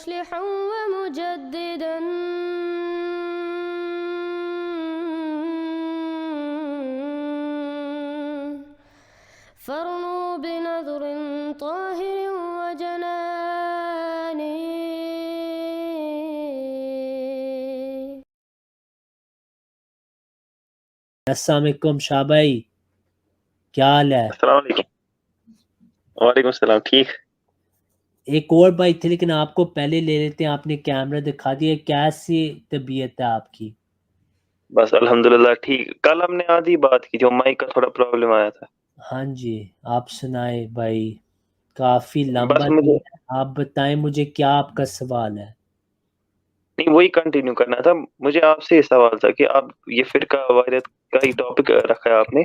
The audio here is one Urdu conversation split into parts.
مصلحا ومجددا فارنوا بنظر طاهر وجنان. السلام علیکم شاہ بھائی، کیا حال ہے؟ السلام علیکم. وعلیکم السلام. ٹھیک. ایک اور بھائی تھے لیکن آپ کو پہلے لے لیتے ہیں. آپ نے کیمرہ دکھا دیا. کیسی طبیعت ہے آپ کی؟ بس الحمدللہ ٹھیک. کل ہم نے آدھی بات کی جو مائک کا تھوڑا پرابلم آیا تھا. ہاں جی، آپ سنائیں بھائی. کافی لمبا بس مجھے دن ہے. آپ بتائیں مجھے کیا آپ کا سوال ہے؟ نہیں وہی کنٹینیو کرنا تھا. مجھے آپ سے یہ سوال تھا کہ آپ یہ فرقہ واریت کا ہی ٹاپک رکھا ہے آپ نے.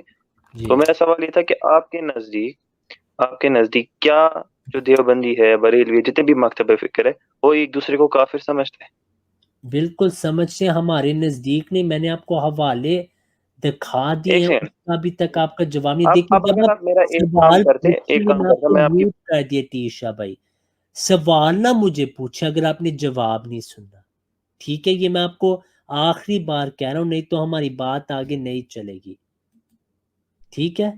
جی تو میرا سوال یہ تھا کہ آپ کے نزدیک کیا جو دیوبندی ہے، بریلوی، جتنے بھی مکتب فکر ہے، وہ ایک دوسرے کو کافر سمجھتے ہیں؟ بالکل سمجھتے ہیں. ہمارے نزدیک نہیں. میں نے آپ کو حوالے دکھا دیے ایک ہیں، سیکنڈ. اس کا ابھی تک آپ کا جواب نہیں. دیکھیں اب جب اگر آپ آپ میرا سوال ایک پوچھیں، کام میں آپ کرتا کو میں آپ کی میوٹ کر دیا تیشا بھائی. سوال نہ مجھے پوچھیں اگر آپ نے جواب نہیں سننا، ٹھیک ہے؟ یہ میں آپ کو آخری بار کہہ رہا ہوں، نہیں تو ہماری بات آگے نہیں چلے گی، ٹھیک ہے؟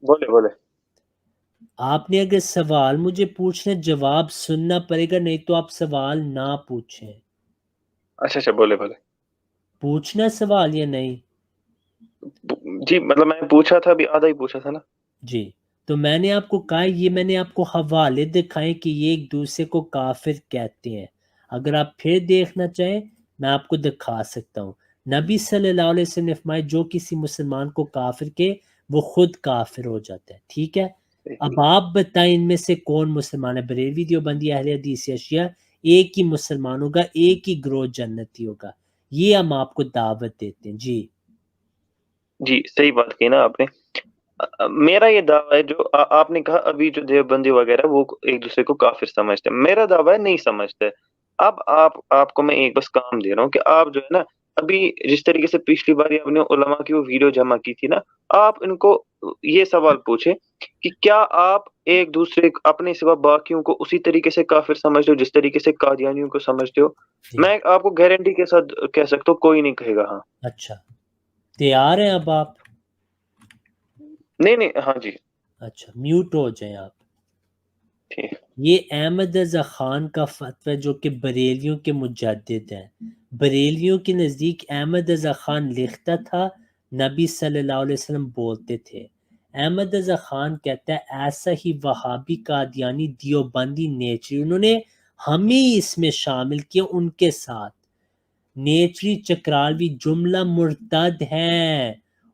بولے. آپ نے اگر سوال مجھے پوچھنا جواب سننا پڑے گا، نہیں تو آپ سوال نہ پوچھیں. اچھا بولے. پوچھنا سوال یا نہیں؟ جی مطلب میں نے پوچھا تھا، ابھی آدھا ہی پوچھا تھا نا. جی تو میں نے آپ کو کہا، یہ میں نے آپ کو حوالے دکھائے کہ یہ ایک دوسرے کو کافر کہتے ہیں. اگر آپ پھر دیکھنا چاہیں میں آپ کو دکھا سکتا ہوں. نبی صلی اللہ علیہ وسلم نے فرمایا جو کسی مسلمان کو کافر کے وہ خود کافر ہو جاتا ہے، ٹھیک ہے؟ اب آپ بتائیں ان میں سے کون مسلمان ہے؟ بریلوی، دیوبندی، اہل حدیث یا شیعہ؟ ایک ہی مسلمان ہوگا، ایک ہی گروہ جنتی ہوگا. یہ ہم آپ کو دعوت دیتے ہیں. جی صحیح بات کی نا آپ نے. میرا یہ دعویٰ ہے جو آپ نے کہا ابھی جو دیوبندی وغیرہ وہ ایک دوسرے کو کافر سمجھتے ہیں. میرا دعویٰ ہے نہیں سمجھتے. اب آپ کو میں ایک بس کام دے رہا ہوں کہ آپ جو ہے نا ابھی جس طریقے سے پچھلی بار آپ نے علماء کی وہ ویڈیو جمع کی تھی نا، آپ ان کو یہ سوال پوچھیں کہ کیا آپ ایک دوسرے اپنے سوا باقیوں کو اسی طریقے سے کافر سمجھتے ہو جس طریقے سے قادیانیوں کو سمجھتے ہو؟ جی میں آپ کو گارنٹی کے ساتھ کہہ سکتا ہوں کوئی نہیں کہے گا ہاں. اچھا تیار ہیں اب آپ؟ نہیں ہاں جی اچھا میوٹ ہو جائیں آپ. ٹھیک. یہ احمد رضا خان کا فتویٰ جو کہ بریلیوں کے مجدد ہیں. بریلیوں کے نزدیک احمد رضا خان لکھتا تھا، نبی صلی اللہ علیہ وسلم بولتے تھے. احمد رضا خان کہتا ہے ایسا ہی وہابی قادیانی دیوبندی نیچری، انہوں نے ہمیں اس میں شامل کیا ان کے ساتھ. نیچری چکرالوی جملہ مرتد ہیں.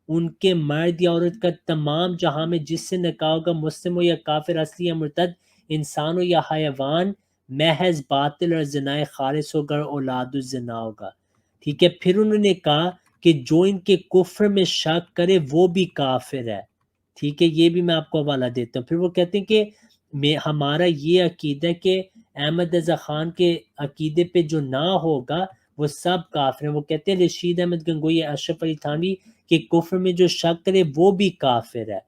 ان کے مرد یا عورت کا تمام جہاں میں جس سے نکاح ہوگا، مسلم ہو یا کافر، اصلی یا مرتد، انسان ہو یا حیوان، محض باطل اور زنا خالص ہوگا اور اولاد الزنا ہوگا، ٹھیک ہے؟ پھر انہوں نے کہا کہ جو ان کے کفر میں شک کرے وہ بھی کافر ہے، ٹھیک ہے؟ یہ بھی میں آپ کو حوالہ دیتا ہوں. پھر وہ کہتے ہیں کہ ہمارا یہ عقیدہ ہے کہ احمد رضا خان کے عقیدے پہ جو نہ ہوگا وہ سب کافر ہیں. وہ کہتے ہیں رشید احمد گنگوئی، اشرف علی تھانوی کہ کفر میں جو شک کرے وہ بھی کافر ہے،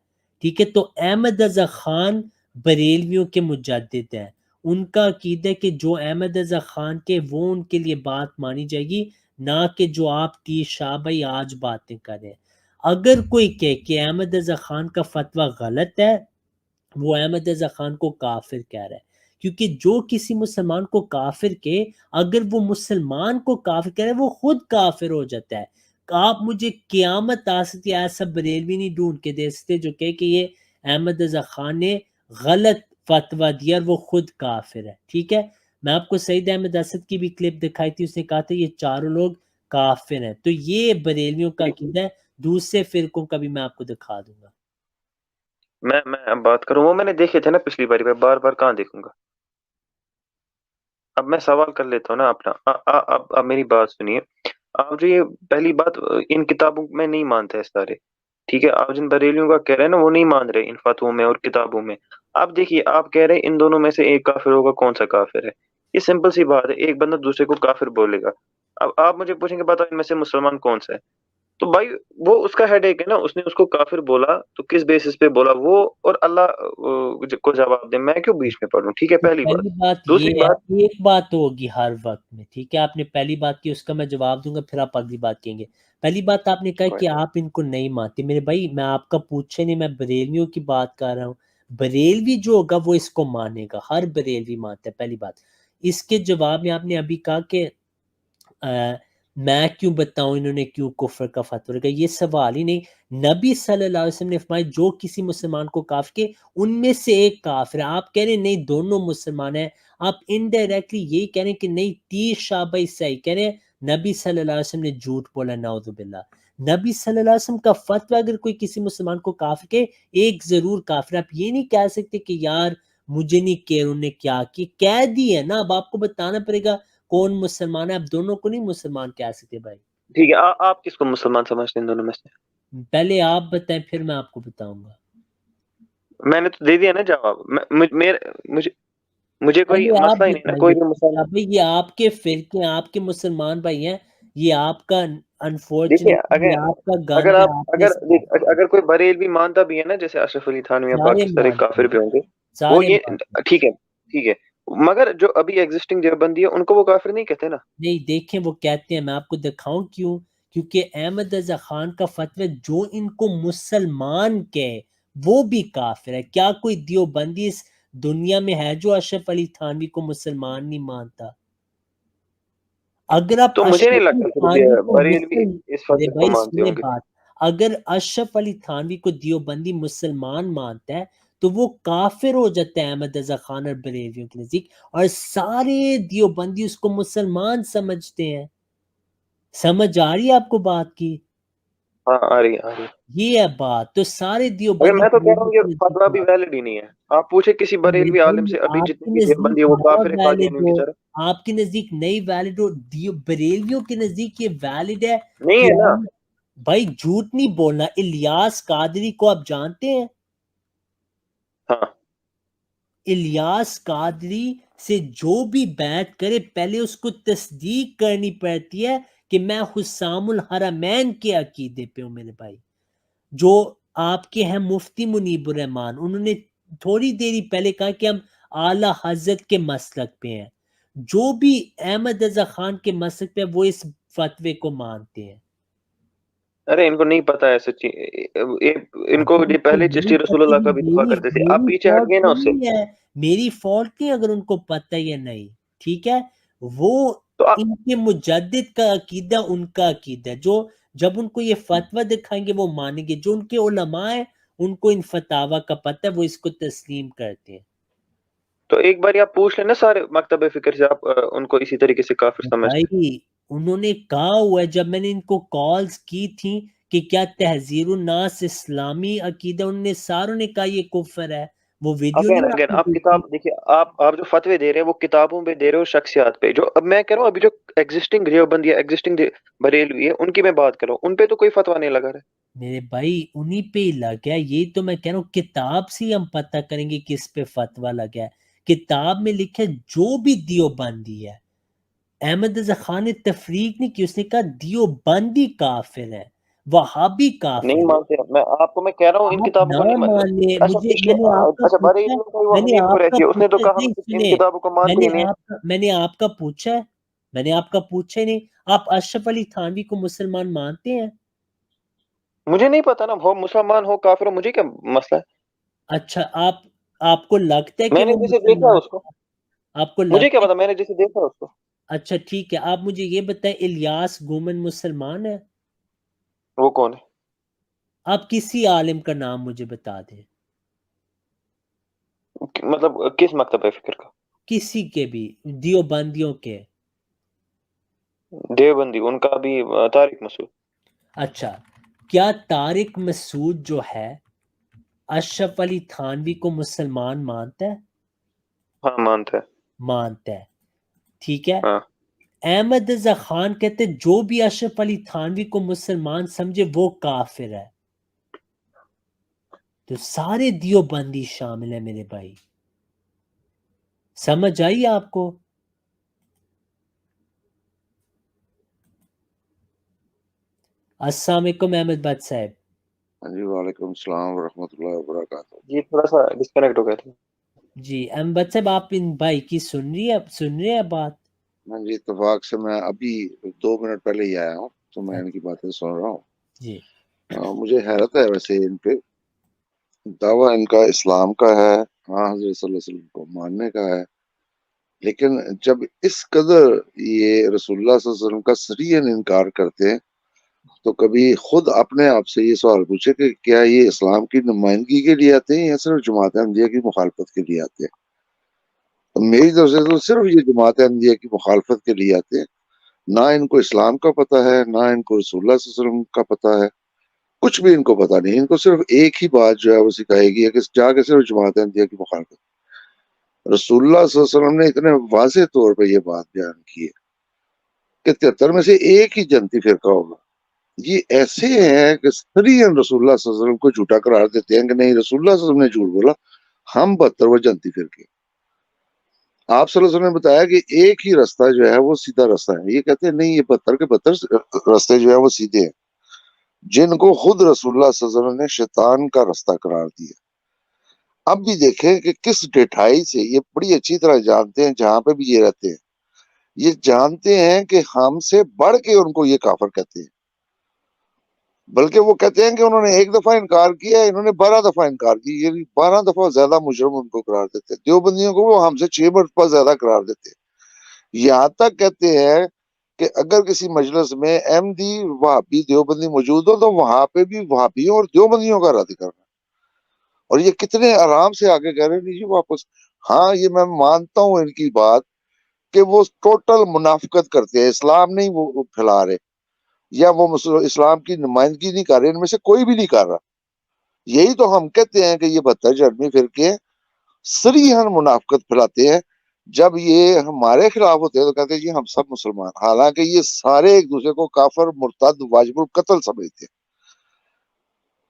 ٹھیک ہے؟ تو احمد رضا خان بریلویوں کے مجدد ہیں. ان کا عقیدہ ہے کہ جو احمد رضا خان کے وہ ان کے لیے بات مانی جائے گی، نہ کہ جو آپ شاہ بھائی آج باتیں کریں. اگر کوئی کہے کہ احمد رضا خان کا فتویٰ غلط ہے، وہ احمد رضا خان کو کافر کہہ رہا ہے. کیونکہ جو کسی مسلمان کو کافر کے، اگر وہ مسلمان کو کافر کہہ رہا ہے وہ خود کافر ہو جاتا ہے. آپ مجھے قیامت آ سکتی ایسا بریلوی نہیں ڈھونڈ کے دے سکتے جو کہ یہ احمد رضا خان نے غلط فتویٰ دیا اور وہ خود کافر ہے، ٹھیک ہے؟ میں آپ کو سعید احمد اسد کی بھی کلپ دکھائی تھی، اس نے کہا تھا یہ چاروں لوگ کافر ہیں. تو یہ بریلویوں کا عقیدہ ہے. دوسرے فرقوں کا بھی میں آپ کو دکھا دوں گا. میں اب بات کروں، وہ میں نے دیکھے تھے نا پچھلی باری، میں بار بار کہاں دیکھوں گا. اب میں سوال کر لیتا ہوں نا اپنا. اب میری بات سنیے. آپ جو یہ پہلی بات ان کتابوں میں نہیں مانتے ہیں سارے، ٹھیک ہے؟ آپ جن بریلیوں کا کہہ رہے ہیں نا وہ نہیں مان رہے ان فتووں میں اور کتابوں میں. آپ دیکھیے، آپ کہہ رہے ہیں ان دونوں میں سے ایک کافر ہوگا، کون سا کافر ہے؟ یہ سمپل سی بات ہے، ایک بندہ دوسرے کو کافر بولے گا. اب آپ مجھے پوچھیں گے بتاؤ ان میں سے مسلمان کون سا ہے؟ تو بھائی وہ اس کا ہیڈ ایک ہے نا، اس نے اس کو کافر بولا تو کس بیسس پہ بولا وہ، اور اللہ کو جواب دے، میں کیوں بیچ میں پڑھوں؟ ٹھیک ہے، تو پہلی بات. پہلی بات دوسری یہ ہے، بات، ایک بات تو ہوگی ہر وقت میں، ٹھیک ہے، آپ نے پہلی بات کی، اس کا میں جواب دوں گا، پھر آپ اگلی بات کہیں گے. پہلی بات آپ نے کہا کہ آپ ان کو نہیں مانتے. میرے بھائی میں آپ کا پوچھے نہیں، میں بریلویوں کی بات کر رہا ہوں. بریلوی جو ہوگا وہ اس کو مانے گا، ہر بریلوی مانتا ہے. پہلی بات. اس کے جواب میں آپ نے ابھی کہا کہ میں کیوں بتاؤں انہوں نے کیوں کفر کا فتویٰ لگا، یہ سوال ہی نہیں. نبی صلی اللہ علیہ وسلم نے فرمایا جو کسی مسلمان کو کافر کے ان میں سے ایک کافر ہے. آپ کہہ رہے ہیں نہیں دونوں مسلمان ہیں، آپ انڈائریکٹلی یہی کہہ رہے ہیں کہ نہیں 30 شعبہ صحیح کہہ رہے ہیں. نبی صلی اللہ علیہ وسلم نے جھوٹ بولا، نعوذ باللہ. نبی صلی اللہ علیہ وسلم کا فتویٰ اگر کوئی کسی مسلمان کو کافر کے، ایک ضرور کافر ہے. آپ یہ نہیں کہہ سکتے کہ یار مجھے نہیں کہ انہوں نے کیا کی، کہہ دی ہے نا، اب آپ کو بتانا پڑے گا کون مسلمان ہے. آپ دونوں کو نہیں مسلمان کہہ سکتے بھائی. ٹھیک ہے، آپ کس کو مسلمان سمجھتے ہیں ان دونوں میں سے؟ پہلے آپ بتائیں پھر میں آپ کو بتاؤں گا. میں نے تو دے دیا نا جواب. مجھے کوئی پہلے آپ مسئلہ ہی نہیں نا، کوئی بتائیے. بھی مسلمان. اب یہ آپ کے فرقے ہیں، آپ کے مسلمان بھائی ہیں، یہ آپ کا دیکھیے انفارچونیٹلی آپ کا گند ہے، آپ نے اگر کوئی بریلوی مانتا بھی ہے نا، جیسے اشرف علی تھانوی یا سارے باقی سارے مانتے کافر ہیں، بھی ہوں گے، وہ سارے یہ مانتے ہیں. ٹھیک ہے، ٹھیک ہے، مگر جو ابھی ایگزسٹنگ دیوبندی ہے ان کو وہ کافر نہیں کہتے نا. نہیں دیکھیں وہ کہتے ہیں، میں آپ کو دکھاؤں کیوں. کیونکہ احمد رضا خان کا فتویٰ جو ان کو مسلمان کہے وہ بھی کافر ہے. کیا کوئی دیوبندی اس دنیا میں ہے جو اشرف علی تھانوی کو مسلمان نہیں مانتا؟ اگر آپ تو مجھے نہیں اشرف علی لگتا پھر تھانوی کو بریلوی اس میرے فتوے کو بھائی مانتے سنیں ہوں گے. بات، اگر اشرف علی تھانوی کو دیوبندی مسلمان مانتا ہے تو وہ کافر ہو جاتا ہے احمد رضا خان اور بریلویوں کے نزدیک، اور سارے دیوبندی اس کو مسلمان سمجھتے ہیں. سمجھ آ رہی ہے آپ کو بات کی؟ ہاں آ رہی ہے. یہ ہے بات. تو سارے اگر دیوبندی میں تو کہہ رہا بریلویوں ہوں یہ کے نزدیک فتویٰ بھی کافر. ویلڈ ہی نہیں ہے. آپ پوچھے کسی میرے بریلوی عالم سے، بھائی ابھی آپ جتنے کے بھی نزدیک دیوبندی ہے وہ نہ کافر ہے ویلڈ قادیانیوں ہو، کی طرح. آپ کے نزدیک نہیں ویلڈ ہو، بریلویوں کے نزدیک یہ ویلڈ ہے. نہیں کہ ہے نا. بھائی جھوٹ نہیں بولنا. الیاس قادری کو آپ جانتے ہیں؟ ہاں الیاس قادری سے جو بھی بیعت کرے پہلے اس کو تصدیق کرنی پڑتی ہے کہ میں حسام الحرمین کے عقیدے پہ ہوں. میرے بھائی جو آپ کے ہیں مفتی منیب الرحمان، انہوں نے تھوڑی دیر پہلے کہا کہ ہم اعلی حضرت کے مسلک پہ ہیں. جو بھی احمد رضا خان کے مسلک پہ وہ اس فتوے کو مانتے ہیں. ارے ان کو نہیں پتا ہے سچی. ان کو اگر ان یہ کو پہلے نہیں چشتی رسول پتہ، اللہ کا یہ بھی دفاع کرتے تھے، آپ میری پیچھے ہٹ فالٹ گئے نا اس سے. نہیں ہے، میری فالٹ نہیں اگر ان کو پتہ یا نہیں. ٹھیک ہے، وہ تو ان کے مجدد کا عقیدہ ان کا عقیدہ ہے. جو جب ان کو یہ فتویٰ دکھائیں گے وہ مانیں گے. جو ان کے علماء ہیں ان کو ان فتاوی کا پتہ ہے، وہ اس کو تسلیم کرتے ہیں. تو ایک بار آپ پوچھ لیں نا سارے مکتب فکر سے، آپ ان کو اسی طریقے سے کافر سمجھتے ہیں. بھائی انہوں نے کہا ہوا ہے، جب میں نے ان کو کالز کی تھیں کہ کیا تحذیر الناس اسلامی عقیدہ، انہوں نے ساروں نے کہا یہ کفر ہے. وہ ویڈیو اگین نہیں آپ اگین نے آپ دیکھی؟ کتاب دیکھیے، آپ جو فتوے دے رہے ہیں وہ کتابوں پہ دے رہے ہو، شخصیات پہ. جو اب میں کہہ رہا ہوں ابھی جو ایگزسٹنگ دیوبندی ہے، ایگزسٹنگ بریلوی ہے، ان کی میں بات کر رہا ہوں، ان پہ تو کوئی فتویٰ نہیں لگا رہا. میرے بھائی انہی پہ ہی لگ گیا. یہی تو میں کہہ رہا ہوں کتاب سے ہی ہم پتہ کریں گے کس پہ فتویٰ لگا ہے. کتاب میں لکھا ہے جو بھی دیوبندی ہے. احمد رضا خان نے تفریق نہیں کی، اس نے کہا دیوبندی کافر ہے، وہابی کافر نہیں ہے. مانتے. میں کہہ رہا ہوں ان آپ کتابوں نہ کو نہیں مان لیں. اچھا مجھے پچھلے، میں نے آپ کا اچھا پوچھا ہے، بریلوی کو وہ میں نے حمید آپ کا قریشی، اس نے تو پوچھا کہا نہیں، ان سنیں، کتابوں کو میں مانتے ہی نے نہیں ہیں. میں نے آپ کا پوچھا ہے، میں نے آپ کا پوچھا ہی نہیں. آپ اشرف علی تھانوی کو مسلمان مانتے ہیں؟ مجھے نہیں پتا نا، ہو مسلمان ہو کافر ہو، مجھے کیا مسئلہ ہے. اچھا آپ کو لگتا ہے کہ میں نے وہ جیسے دیکھا مسلمان، اس کو، آپ کو مجھے کیا لگتا ہے؟ پتا، میں نے جیسے دیکھا اس کو. اچھا ٹھیک ہے، آپ مجھے یہ بتائیں الیاس گومن مسلمان ہے؟ وہ کون ہے؟ آپ کسی عالم کا نام مجھے بتا دیں، مطلب کس مکتب فکر کا؟ کسی کے بھی دیوبندیوں کے. دیوبندی ان کا بھی طارق مسعود. اچھا، کیا طارق مسعود جو ہے اشرف علی تھانوی کو مسلمان مانتا ہے؟ ہاں مانتا ہے. مانتا ہے. ٹھیک ہے. ہاں احمد رضا خان کہتے جو بھی اشرف علی تھانوی کو مسلمان سمجھے وہ کافر ہے. تو سارے دیوبندی شامل ہیں میرے بھائی. سمجھ آئی آپ کو؟ السلام علیکم احمد بٹ صاحب. ہاں جی وعلیکم السلام ورحمۃ اللہ وبرکاتہ. جی تھوڑا سا ڈسکنیکٹ ہو گیا تھا. جی احمد بٹ صاحب آپ ان بھائی کی سن رہے ہیں بات؟ ہاں جی اتفاق سے میں ابھی 2 منٹ پہلے ہی آیا ہوں تو میں ان کی باتیں سن رہا ہوں. جی مجھے حیرت ہے ویسے ان پہ. دعویٰ ان کا اسلام کا ہے، ہاں حضرت صلی اللہ علیہ وسلم کو ماننے کا ہے، لیکن جب اس قدر یہ رسول اللہ صلی اللہ علیہ وسلم کا صریحاً انکار کرتے ہیں تو کبھی خود اپنے آپ سے یہ سوال پوچھے کہ کیا یہ اسلام کی نمائندگی کے لیے آتے ہیں یا صرف جماعت احمدیہ کی مخالفت کے لیے آتے ہیں؟ میری طرف سے تو صرف یہ جماعت احمدیہ کی مخالفت کے لیے آتے ہیں. نہ ان کو اسلام کا پتہ ہے، نہ ان کو رسول اللہ صلی اللہ علیہ وسلم کا پتہ ہے، کچھ بھی ان کو پتہ نہیں. ان کو صرف ایک ہی بات جو ہے وہ سکھائے گی ہے کہ جا کے صرف جماعت احمدیہ کی مخالفت. رسول اللہ صلی اللہ علیہ وسلم نے اتنے واضح طور پہ یہ بات بیان کی ہے کہ 73 میں سے ایک ہی جنتی فرقہ ہوگا. یہ ایسے ہیں کہ صریحاً رسول اللہ صلی اللہ علیہ وسلم کو جھوٹا قرار دیتے ہیں کہ نہیں رسول اللہ صلی اللہ علیہ وسلم نے جھوٹ بولا، ہم 72 جنتی فرقے. آپ صلی اللہ علیہ وسلم نے بتایا کہ ایک ہی رستہ جو ہے وہ سیدھا رستہ ہے. یہ کہتے ہیں نہیں یہ 72 کے 72 رستے جو ہے وہ سیدھے ہیں، جن کو خود رسول اللہ صلی اللہ علیہ وسلم نے شیطان کا رستہ قرار دیا. اب بھی دیکھیں کہ کس ڈٹھائی سے یہ بڑی اچھی طرح جانتے ہیں، جہاں پہ بھی یہ رہتے ہیں یہ جانتے ہیں کہ ہم سے بڑھ کے ان کو یہ کافر کہتے ہیں. بلکہ وہ کہتے ہیں کہ انہوں نے ایک دفعہ انکار کیا، انہوں نے 12 دفعہ انکار کی. یہ 12 دفعہ زیادہ مجرم ان کو قرار دیتے ہیں. دیوبندیوں کو وہ ہم سے 6 مرتبہ زیادہ قرار دیتے ہیں. یہاں تک کہتے ہیں کہ اگر کسی مجلس میں احمدی وہابی دیوبندی موجود ہو تو وہاں پہ بھی وہابیوں اور دیوبندیوں کا رد کرنا. اور یہ کتنے آرام سے آگے کہہ رہے ہیں جی واپس. ہاں یہ میں مانتا ہوں ان کی بات کہ وہ ٹوٹل منافقت کرتے ہیں، اسلام نہیں وہ پھیلا رہے یا وہ اسلام کی نمائندگی نہیں کر رہے، ان میں سے کوئی بھی نہیں کر رہا. یہی تو ہم کہتے ہیں کہ یہ 72 جرمی فرقے صریحاً منافقت پھیلاتے ہیں. جب یہ ہمارے خلاف ہوتے ہیں تو کہتے ہیں جی ہم سب مسلمان، حالانکہ یہ سارے ایک دوسرے کو کافر مرتد واجب القتل سمجھتے ہیں.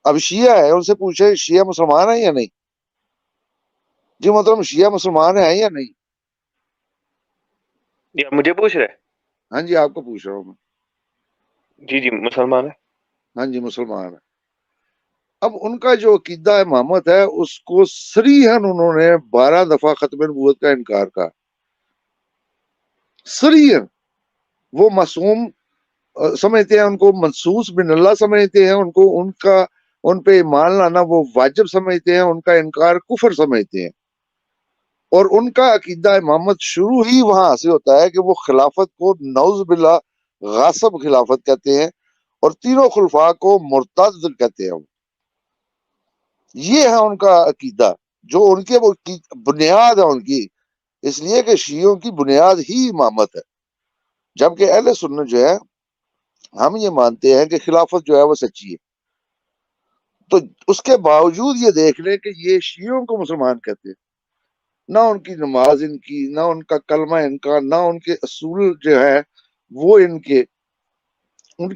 اب شیعہ ہے ان سے پوچھے شیعہ مسلمان ہیں یا نہیں؟ جی محترم شیعہ مسلمان ہیں یا نہیں؟ یا مجھے پوچھ رہے؟ ہاں جی آپ کو پوچھ رہا ہوں میں. جی مسلمان ہے. ہاں جی مسلمان ہے. اب ان کا جو عقیدہ امامت ہے اس کو صریحاً انہوں نے 12 دفعہ ختم نبوت کا انکار کا. صریحاً وہ معصوم سمجھتے ہیں، ان کو منصوص بن اللہ سمجھتے ہیں، ان کو ان پہ ایمان لانا وہ واجب سمجھتے ہیں، ان کا انکار کفر سمجھتے ہیں. اور ان کا عقیدہ امامت شروع ہی وہاں سے ہوتا ہے کہ وہ خلافت کو نعوذ باللہ غاصب خلافت کہتے ہیں اور تینوں خلفاء کو مرتد کہتے ہیں. یہ ہے ان کا عقیدہ جو ان کے بنیاد ہے ان کی، اس لیے کہ شیعوں کی بنیاد ہی امامت ہے. جبکہ اہل سنت جو ہے ہم یہ مانتے ہیں کہ خلافت جو ہے وہ سچی ہے. تو اس کے باوجود یہ دیکھ لیں کہ یہ شیعوں کو مسلمان کہتے ہیں. نہ ان کی نماز ان کی، نہ ان کا کلمہ ان کا، نہ ان کے اصول جو ہے وہ ان کے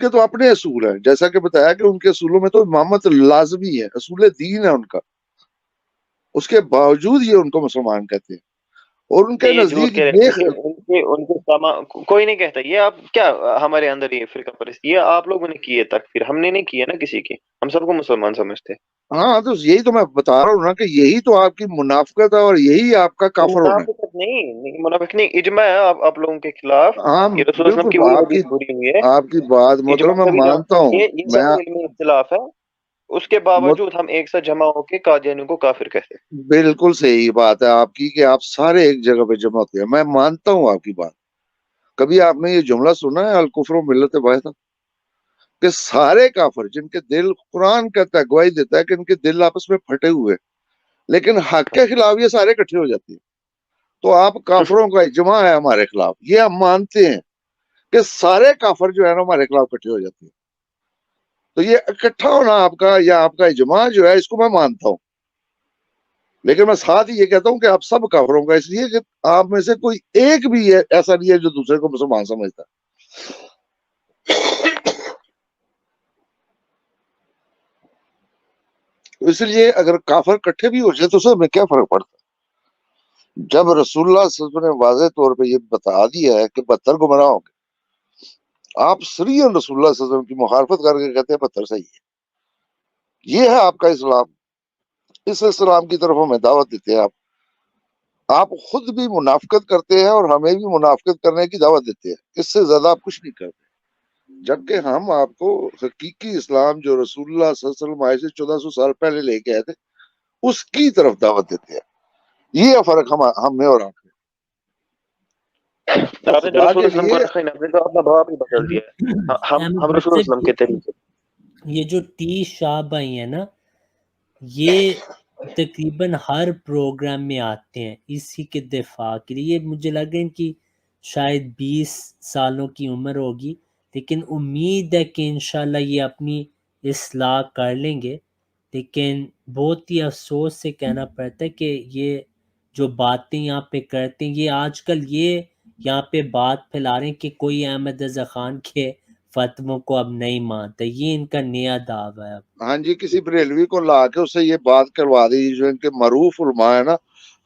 تو اپنے اصول ہیں. جیسا کہ بتایا کہ ان کے اصولوں میں تو امامت لازمی ہے، اصول دین ہے ان کا. اس کے باوجود یہ ان کو مسلمان کہتے ہیں. اور ان کے یہ جھوٹ نزدیک کہہ رہے ہیں ان کے کوئی نہیں کہتا. یہ آپ کیا ہمارے اندر یہ فرقہ پرستی یہ آپ لوگوں نے کی ہے تکفیر، ہم نے نہیں کی ہے نا کسی کی. ہم سب کو مسلمان سمجھتے ہیں. ہاں تو یہی تو میں بتا رہا ہوں نا کہ یہی تو آپ کی منافقت ہے اور یہی آپ کا کافر ہونا ہے. منافقت نہیں، منافق نہیں، اجماع ہے آپ لوگوں کے خلاف ہاں کہ رسول اللہ بالکل کی وہی حدیث پوری ہوئی ہے. آپ کی بات اجماع محترم میں کبھی مانتا ہوں. یہ میں ظاہر علمی اختلاف ہے، اس کے باوجود ہم ایک ساتھ جمع ہو کے قادیانیوں کو کافر کہتے ہیں. بالکل صحیح بات ہے آپ کی کہ آپ سارے ایک جگہ پہ جمع ہوتے ہیں. میں مانتا ہوں آپ کی بات. کبھی آپ نے یہ جملہ سنا ہے الکفر ملت واحدہ، کہ سارے کافر جن کے دل قرآن کہتا ہے گواہی دیتا ہے کہ ان کے دل آپس میں پھٹے ہوئے لیکن حق کے خلاف یہ سارے اکٹھے ہو جاتے ہیں. تو آپ کافروں کا اجماع ہے ہمارے خلاف، یہ ہم مانتے ہیں کہ سارے کافر جو ہے نا ہمارے خلاف اکٹھے ہو جاتے ہیں. تو یہ اکٹھا ہونا آپ کا یا آپ کا اجماع جو ہے اس کو میں مانتا ہوں، لیکن میں ساتھ ہی یہ کہتا ہوں کہ آپ سب کافروں کا، اس لیے کہ آپ میں سے کوئی ایک بھی ایسا نہیں ہے جو دوسرے کو مسلمان سمجھتا. اس لیے اگر کافر اکٹھے بھی ہو جائے تو اس میں کیا فرق پڑتا؟ جب رسول اللہ صلی اللہ علیہ وسلم نے واضح طور پہ یہ بتا دیا ہے کہ 72 گمراہ ہوں گے آپ سریعاً رسول اللہ صلی اللہ علیہ وسلم کی مخالفت کر کے کہتے ہیں پتھر صحیح ہے. یہ ہے آپ کا اسلام. اس اسلام کی طرف ہمیں دعوت دیتے ہیں. آپ خود بھی منافقت کرتے ہیں اور ہمیں بھی منافقت کرنے کی دعوت دیتے ہیں. اس سے زیادہ آپ کچھ نہیں کرتے. جبکہ ہم آپ کو حقیقی اسلام جو رسول اللہ صلی اللہ علیہ وسلم آئے سے 1400 سال پہلے لے کے آئے تھے اس کی طرف دعوت دیتے ہیں. یہ ہے فرق ہم میں اور آپ میں. تو آپ نے جو خدا رسول کے وسلم کو لیے رکھا ہے نا، آپ نے تو اپنا بھاپ ہی بدل دیا ہے. ہم رسول وسلم کے طریقے. یہ جو ٹی شاہ بھائی ہیں نا، یہ تقریباً ہر پروگرام میں آتے ہیں اسی کے دفاع کے لیے. یہ مجھے لگ رہا ہے ان کی شاید 20 سالوں کی عمر ہوگی، لیکن امید ہے کہ انشاءاللہ یہ اپنی اصلاح کر لیں گے. لیکن بہت ہی افسوس سے کہنا پڑتا ہے کہ یہ جو باتیں یہاں پہ کرتے ہیں، یہ آج کل یہ یہاں پہ بات پھیلا رہے ہیں کہ کوئی احمد رضا خان کے فتووں کو اب نہیں مانتا. یہ ان کا نیا دعویٰ ہے. ہاں جی کسی بریلوی کو لا کے اس سے یہ بات کروا دی جو ان کے معروف علماء ہے نا،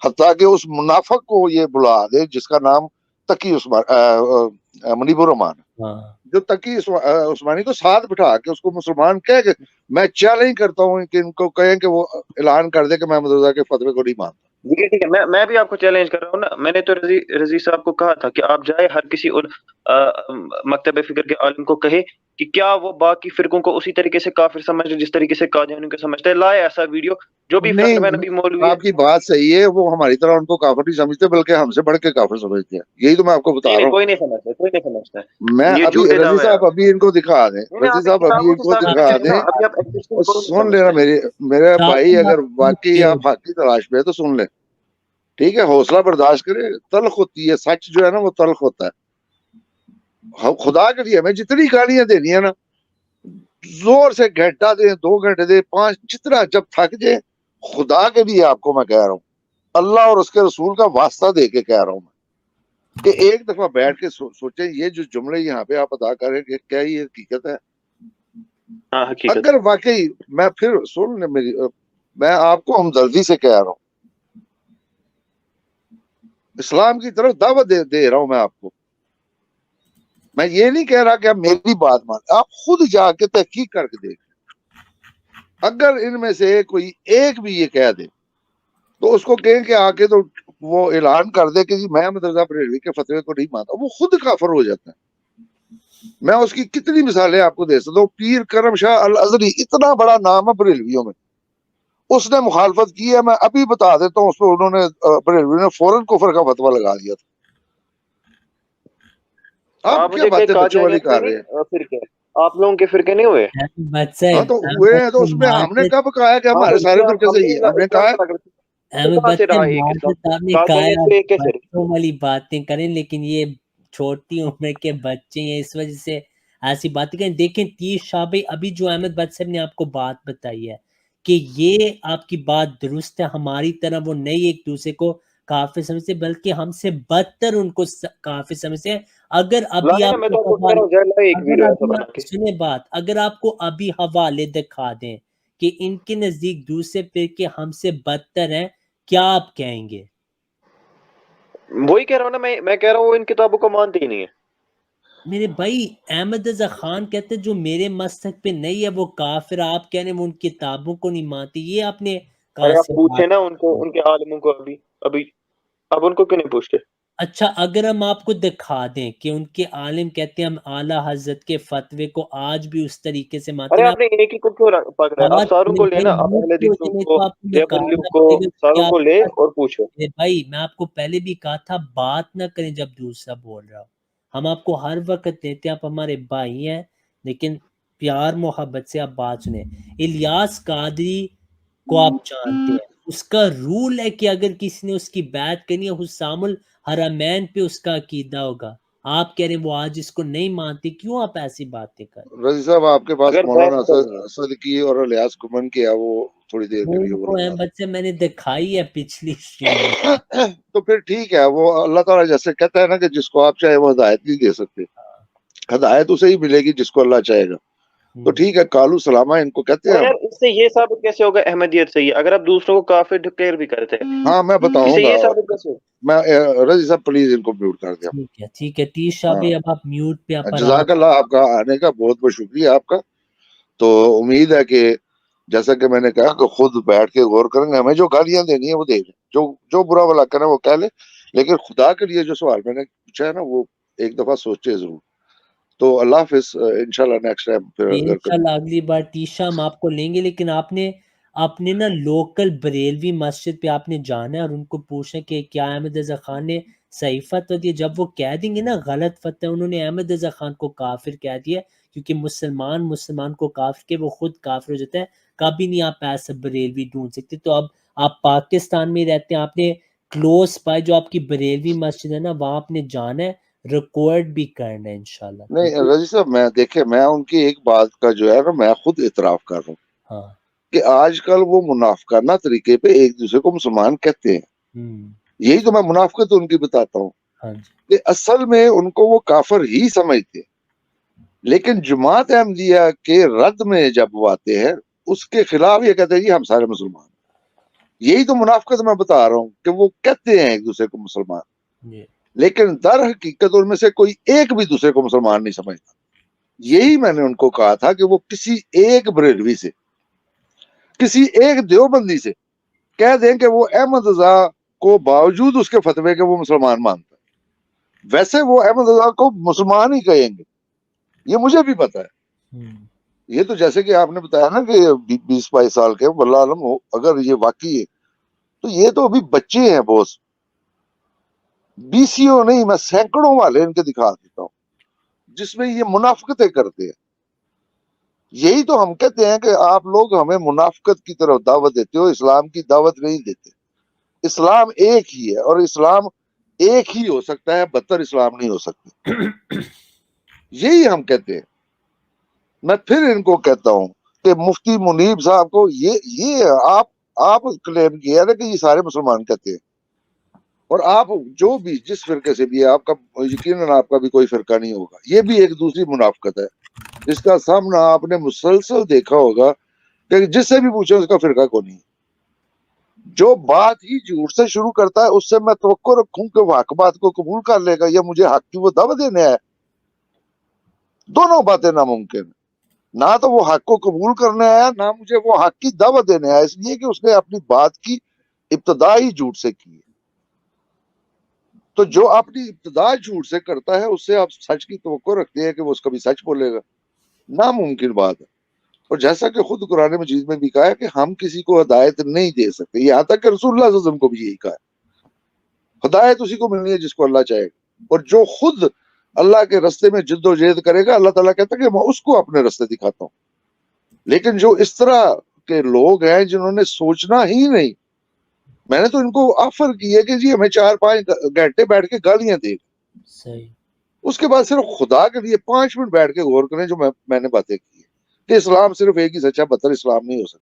حتیٰ کہ اس منافق کو یہ بلا دے جس کا نام تقی منیب الرحمان ہے، ہاں جو تقی عثمانی کو ساتھ بٹھا کے اس کو مسلمان کہہ کے میں چیلنج کرتا ہوں کہ ان کو کہیں کہ وہ اعلان کر دے کہ میں محمد رضا کے فتوے کو نہیں مانتا. ٹھیک ہے، میں بھی آپ کو چیلنج کر رہا ہوں نا. میں نے تو رضی صاحب کو کہا تھا کہ آپ جائے ہر کسی مکتب فکر کے عالم کو کہے کہ کیا وہ باقی فرقوں کو اسی طریقے سے کافر سمجھ رہے جس طریقے سے قادیانیوں کو سمجھتے ہیں. لائے ایسا ویڈیو جو بھی نہیں فرد نبی مولوی ہے. آپ کی بات صحیح ہے، وہ ہماری طرح ان کو کافر نہیں سمجھتے بلکہ ہم سے بڑھ کے کافر سمجھتے ہیں. یہی تو میں آپ کو بتا رہا ہوں. کوئی نہیں سمجھتا، کوئی نہیں سمجھتا. میں یہ ابھی جھوٹے رضی دعوے ہیں. صاحب ابھی ان کو دکھا دیں، نہیں، رضی آپ صاحب ابھی کتابوں ان کے کو ساتھ دکھا چلیں نا. دیں. ابھی آپ ایگزسٹنگ کو نہیں سن لینا سمجھتے. میرے بھائی، اگر واقعی آپ حق کی تلاش پہ ہے تو سن لیں. ٹھیک ہے، حوصلہ برداشت کرے. تلخ ہوتی ہے سچ جو ہے نا، وہ تلخ ہوتا ہے. خدا کے لیے ہمیں جتنی گالیاں دینی ہے نا، زور سے گھنٹہ دیں، 2 گھنٹے دیں، 5، جتنا جب تھک جائے. خدا کے لیے آپ کو میں کہہ رہا ہوں، اللہ اور اس کے رسول کا واسطہ دے کے کہہ رہا ہوں کہ ایک دفعہ بیٹھ کے سوچیں یہ جو جملے یہاں پہ آپ ادا کریں کہ کیا یہ حقیقت ہے. ہاں حقیقت. اگر واقعی میں پھر سن لیں میری، میں آپ کو ہمدردی سے کہہ رہا ہوں، اسلام کی طرف دعوت دے رہا ہوں میں آپ کو. میں یہ نہیں کہہ رہا کہ آپ میری بات مان، آپ خود جا کے تحقیق کر کے دیکھ. اگر ان میں سے کوئی ایک بھی یہ کہہ دے تو اس کو کہیں کہ آ کے تو وہ اعلان کر دے کہ جی میں احمد رضا بریلوی کے فتوے کو نہیں مانتا، وہ خود کافر ہو جاتا ہے. میں اس کی کتنی مثالیں آپ کو دے سکتا ہوں. پیر کرم شاہ الازری اتنا بڑا نام ہے بریلویوں میں، اس نے مخالفت کی ہے. میں ابھی بتا دیتا ہوں، اس پہ انہوں نے بریلوی نے فوراً کفر کا فتویٰ لگا دیا تھا. آپ کیا باتیں بچوں والی کر رہے ہیں؟ فرقے آپ لوگوں کے فرقے نہیں ہوئے. ہاں تو ہوئے ہیں، تو اس میں ہم نے کب کہا کہ ہمارے سارے فرقے صحیح ہیں؟ ہم نے کہا آپ نے کہا ہے بچوں والی باتیں کریں، لیکن یہ چھوٹی عمر کے بچے ہیں، اس وجہ سے ایسی باتیں کریں. دیکھیں تیر شاہ بھائی، ابھی جو احمد بٹ صاحب نے آپ کو بات بتائی ہے کہ یہ آپ کی بات درست ہے. ہماری طرح وہ نہیں ایک دوسرے کو کافر سمجھتے، بلکہ ہم سے بدتر ان کو کافر سمجھتے ہیں. اگر ابھی آپ سنیں بات، اگر آپ کو ابھی حوالے دکھا دیں کہ ان کے نزدیک دوسرے فرقے ہم سے بدتر ہیں، کیا آپ کہیں گے؟ وہی کہہ رہا ہوں نا، میں کہہ رہا ہوں وہ ان کتابوں کو مانتے ہی نہیں ہے. میرے بھائی احمد رضا خان کہتے جو میرے مسلک پہ نہیں ہے وہ کافر، آپ کہہ رہے ہیں وہ ان کتابوں کو نہیں مانتے. یہ آپ نے کہاں سے پوچھے نا ان کو، ان کے عالموں کو. ابھی اب ان کو کیوں نہیں پوچھتے؟ اچھا اگر ہم آپ کو دکھا دیں کہ ان کے عالم کہتے ہیں ہم اعلیٰ حضرت کے فتوے کو آج بھی اس طریقے سے مانتے ہیں. آپ نے ایک ہی کو کیوں پکڑا ہے؟ آپ ساروں کو لینا، اہل حدیثوں کو، دیوبندیوں کو، ساروں کو لے اور پوچھو. بھائی میں آپ کو پہلے بھی کہا تھا بات نہ کریں جب دوسرا بول رہا ہو. ہم آپ کو ہر وقت دیتے ہیں، آپ ہمارے بھائی ہیں، لیکن پیار محبت سے آپ بات سنیں. الیاس قادری کو آپ جانتے ہیں، اس کا رول ہے کہ اگر کسی نے اس کی بیعت کرنی ہے حسام الحرمین پہ اس کا عقیدہ ہوگا. آپ کہہ رہے ہیں وہ آج اس کو نہیں مانتے، کیوں آپ ایسی باتیں کریں؟ رضی صاحب آپ کے پاس مولانا صدقی اور الیاس کمن کی ہے، وہ تھوڑی دیر کے لیے وہ لگا بچے میں نے دکھائی ہے پچھلی اسٹریم میں. تو پھر ٹھیک ہے. وہ اللہ تعالیٰ جیسے کہتا ہے نا کہ جس کو آپ چاہے وہ ہدایت نہیں دے سکتے، ہدایت اسے ہی ملے گی جس کو اللہ چاہے گا. تو ٹھیک ہے، کالو سلامہ ان کو کہتے ہیں اور ہم۔ یار اس سے یہ ثابت کیسے ہوگا احمدیت صحیح ہے اگر آپ دوسروں کو کافر ڈکلیئر بھی کرتے ہیں؟ ہاں میں اس سے بتاؤں یہ گا، ثابت کیسے ہوگا؟ میں رضی صاحب پلیز ان کو میوٹ کر دیا۔ ٹھیک ہے تیش شاہ ہاں بھائی اب آپ میوٹ پہ آپ جزاک اللہ آپ کا آنے کا بہت بہت شکریہ آپ کا۔ تو امید ہے کہ جیسا کہ میں نے کہا کہ خود بیٹھ کے غور کریں گے، ہمیں جو گالیاں دینی ہے وہ دے دیں، جو برا بھلا کریں وہ کہہ لیں، لیکن خدا کے لیے جو سوال میں نے پوچھا ہے نا وہ ایک دفعہ سوچے ضرور۔ تو اللہ حافظ، انشاءاللہ نیکسٹ ٹائم پھر اگر انشاءاللہ اگلی بار ٹیشا ہم آپ کو لیں گے، لیکن آپ نے نا لوکل بریلوی مسجد پہ آپ نے جانا ہے اور ان کو پوچھنا کہ کیا احمد رضا خان نے صحیح فتویٰ دیا۔ جب وہ کہہ دیں گے نا غلط فتویٰ، انہوں نے احمد رضا خان کو کافر کہہ دیا، کیونکہ مسلمان کو کافر کے وہ خود کافر ہو جاتا ہے، کبھی نہیں آپ ایسا بریلوی ڈھونڈ سکتے۔ تو اب آپ پاکستان میں رہتے ہیں، آپ نے کلوز پائے جو آپ کی بریلوی مسجد ہے نا وہاں آپ نے جانا ہے، ریکارڈ بھی کرنا ہے انشاءاللہ۔ نہیں رضی صاحب میں دیکھیں میں ان کی ایک بات کا جو ہے نا میں خود اعتراف کر رہا ہوں ہاں کہ آج کل وہ منافقانہ طریقے پہ ایک دوسرے کو مسلمان کہتے ہیں، یہی تو میں منافقت ان کی بتاتا ہوں ہاں جی کہ اصل میں ان کو وہ کافر ہی سمجھتے ہیں، لیکن جماعت احمدیہ کے رد میں جب وہ آتے ہیں اس کے خلاف یہ کہتے ہیں جی ہم سارے مسلمان، یہی تو منافقت میں بتا رہا ہوں کہ وہ کہتے ہیں ایک دوسرے کو مسلمان، جی لیکن در حقیقت ان میں سے کوئی ایک بھی دوسرے کو مسلمان نہیں سمجھتا۔ یہی میں نے ان کو کہا تھا کہ وہ کسی ایک بریلوی سے، کسی ایک دیوبندی سے کہہ دیں کہ وہ احمد رضا کو باوجود اس کے فتوے کے وہ مسلمان مانتا ہے، ویسے وہ احمد رضا کو مسلمان ہی کہیں گے، یہ مجھے بھی پتا ہے۔ یہ تو جیسے کہ آپ نے بتایا نا کہ 20-22 سال کے واللہ عالم ہو، اگر یہ واقعی ہے تو یہ تو ابھی بچے ہیں بوس، بیسیوں نہیں میں سینکڑوں والے ان کے دکھا دیتا ہوں جس میں یہ منافقتیں کرتے ہیں۔ یہی تو ہم کہتے ہیں کہ آپ لوگ ہمیں منافقت کی طرف دعوت دیتے ہو، اسلام کی دعوت نہیں دیتے۔ اسلام ایک ہی ہے اور اسلام ایک ہی ہو سکتا ہے، بدتر اسلام نہیں ہو سکتا، یہی ہم کہتے ہیں۔ میں پھر ان کو کہتا ہوں کہ مفتی منیب صاحب کو یہ آپ کلیم کیا ہے نا کہ یہ سارے مسلمان کہتے ہیں، اور آپ جو بھی جس فرقے سے بھی ہے، آپ کا یقیناً آپ کا بھی کوئی فرقہ نہیں ہوگا، یہ بھی ایک دوسری منافقت ہے جس کا سامنا آپ نے مسلسل دیکھا ہوگا کہ جس سے بھی پوچھے اس کا فرقہ کو نہیں۔ جو بات ہی جھوٹ سے شروع کرتا ہے اس سے میں توقع رکھوں کہ وہ حق بات کو قبول کر لے گا یا مجھے حق کی وہ دعوت دینے آئے، دونوں باتیں ناممکن ہیں۔ نہ تو وہ حق کو قبول کرنے آیا، نہ مجھے وہ حق کی دعوت دینے آیا، اس لیے کہ اس نے اپنی بات کی ابتدا ہی جھوٹ سے کی ہے۔ تو جو اپنی ابتدا جھوٹ سے کرتا ہے اس سے آپ سچ کی توقع رکھتے ہیں کہ وہ اس کا بھی سچ بولے گا، ناممکن بات ہے۔ اور جیسا کہ خود قرآن مجید میں بھی کہا ہے کہ ہم کسی کو ہدایت نہیں دے سکتے، یہاں تک کہ رسول اللہ صلی اللہ علیہ وسلم کو بھی یہی کہا ہے، ہدایت اسی کو ملنی ہے جس کو اللہ چاہے گا، اور جو خود اللہ کے رستے میں جد و جہد کرے گا اللہ تعالیٰ کہتا ہے کہ میں اس کو اپنے رستے دکھاتا ہوں۔ لیکن جو اس طرح کے لوگ ہیں جنہوں نے سوچنا ہی نہیں، میں نے تو ان کو آفر کی ہے کہ جی ہمیں 4-5 گھنٹے بیٹھ کے گالیاں دے، صحیح اس کے بعد صرف خدا کے لیے 5 منٹ بیٹھ کے غور کریں جو میں نے باتیں کی ہے کہ اسلام صرف ایک ہی سچا، بدتر اسلام نہیں ہو سکتا۔